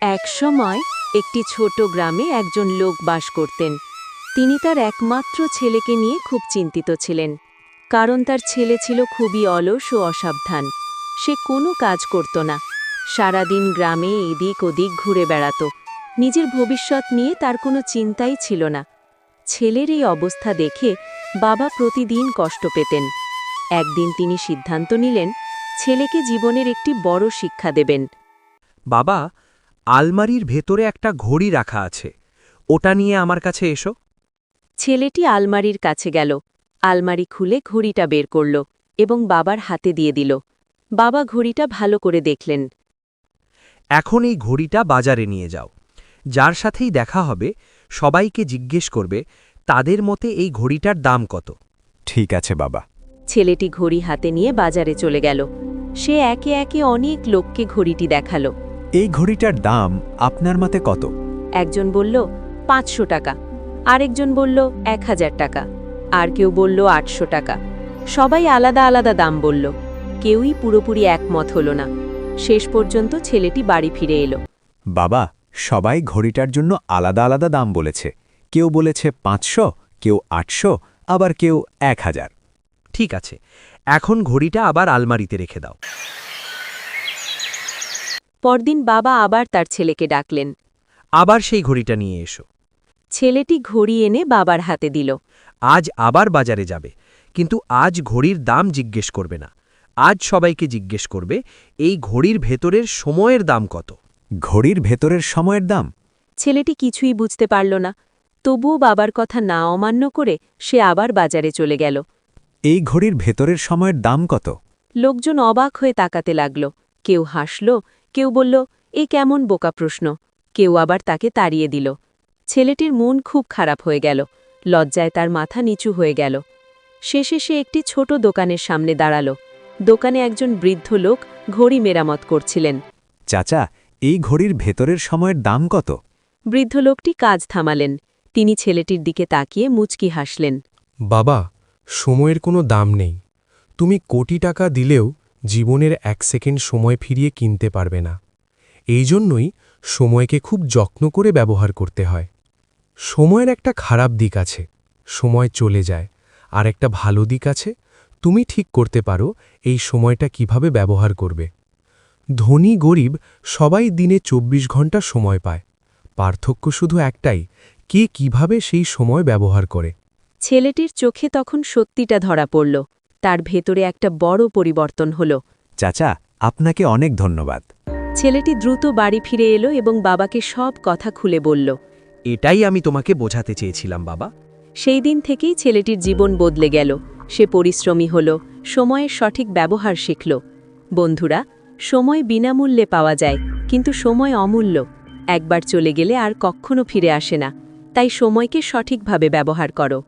একসময় একটি ছোট গ্রামে একজন লোক বাস করতেন। তিনি তার একমাত্র ছেলেকে নিয়ে খুব চিন্তিত ছিলেন, কারণ তার ছেলে ছিল খুবই অলস ও অসাবধান। সে কোনো কাজ করত না, সারাদিন গ্রামে এদিক ওদিক ঘুরে বেড়াত। নিজের ভবিষ্যৎ নিয়ে তার কোনো চিন্তাই ছিল না। ছেলের এই অবস্থা দেখে বাবা প্রতিদিন কষ্ট পেতেন। একদিন তিনি সিদ্ধান্ত নিলেন, ছেলেকে জীবনের একটি বড় শিক্ষা দেবেন। বাবা, আলমারির ভেতরে একটা ঘড়ি রাখা আছে, ওটা নিয়ে আমার কাছে এসো। ছেলেটি আলমারির কাছে গেল, আলমারি খুলে ঘড়িটা বের করল এবং বাবার হাতে দিয়ে দিল। বাবা ঘড়িটা ভালো করে দেখলেন। এখন এই ঘড়িটা বাজারে নিয়ে যাও, যার সাথেই দেখা হবে সবাইকে জিজ্ঞেস করবে তাদের মতে এই ঘড়িটার দাম কত। ঠিক আছে বাবা। ছেলেটি ঘড়ি হাতে নিয়ে বাজারে চলে গেল। সে একে একে অনেক লোককে ঘড়িটি দেখালো। এই ঘড়িটার দাম আপনার মতে কত? একজন বলল 500 টাকা, আরেকজন বলল 1000 টাকা, আর কেউ বলল 800 টাকা। সবাই আলাদা আলাদা দাম বলল, কেউই পুরোপুরি একমত হল না। শেষ পর্যন্ত ছেলেটি বাড়ি ফিরে এলো। বাবা, সবাই ঘড়িটার জন্য আলাদা আলাদা দাম বলেছে। কেউ বলেছে 500, কেউ 800, আবার কেউ 1000। ঠিক আছে, এখন ঘড়িটা আবার আলমারিতে রেখে দাও। পরদিন বাবা আবার তার ছেলেকে ডাকলেন। আবার সেই ঘড়িটা নিয়ে এসো। ছেলেটি ঘড়ি এনে বাবার হাতে দিল। আজ আবার বাজারে যাবে, কিন্তু আজ ঘড়ির দাম জিজ্ঞেস করবে না। আজ সবাইকে জিজ্ঞেস করবে এই ঘড়ির ভেতরের সময়ের দাম কত। ঘড়ির ভেতরের সময়ের দাম? ছেলেটি কিছুই বুঝতে পারল না, তবুও বাবার কথা না অমান্য করে সে আবার বাজারে চলে গেল। এই ঘড়ির ভেতরের সময়ের দাম কত? লোকজন অবাক হয়ে তাকাতে লাগল। কেউ হাসল, কেউ বলল, এ কেমন বোকা প্রশ্ন। কেউ আবার তাকে তাড়িয়ে দিল। ছেলেটির মন খুব খারাপ হয়ে গেল, লজ্জায় তার মাথা নিচু হয়ে গেল। শেষে সে একটি ছোট দোকানের সামনে দাঁড়াল। দোকানে একজন বৃদ্ধ লোক ঘড়ি মেরামত করছিলেন। চাচা, এই ঘড়ির ভেতরের সময়ের দাম কত? বৃদ্ধ লোকটি কাজ থামালেন। তিনি ছেলেটির দিকে তাকিয়ে মুচকি হাসলেন। বাবা, সময়ের কোনো দাম নেই। তুমি কোটি টাকা দিলেও জীবনের 1 সেকেন্ড সময় ফিরিয়ে কিনতে পারবে না। এই জন্যই সময়কে খুব যত্ন করে ব্যবহার করতে হয়। সময়ের একটা খারাপ দিক আছে, সময় চলে যায়, আর একটা ভালো দিক আছে, তুমি ঠিক করতে পারো এই সময়টা কিভাবে ব্যবহার করবে। ধনী গরিব সবাই দিনে 24 ঘন্টা সময় পায়, পার্থক্য শুধু একটাই, কে কিভাবে সেই সময় ব্যবহার করে। ছেলেটির চোখে তখন সত্যিটা ধরা পড়ল। তার ভেতরে একটা বড় পরিবর্তন হল। চাচা, আপনাকে অনেক ধন্যবাদ। ছেলেটি দ্রুত বাড়ি ফিরে এলো এবং বাবাকে সব কথা খুলে বলল। এটাই আমি তোমাকে বোঝাতে চেয়েছিলাম বাবা। সেই দিন থেকেই ছেলেটির জীবন বদলে গেল। সে পরিশ্রমী হল, সময়ের সঠিক ব্যবহার শিখল। বন্ধুরা, সময় বিনামূল্যে পাওয়া যায়, কিন্তু সময় অমূল্য। একবার চলে গেলে আর কখনো ফিরে আসে না। তাই সময়কে সঠিকভাবে ব্যবহার করো।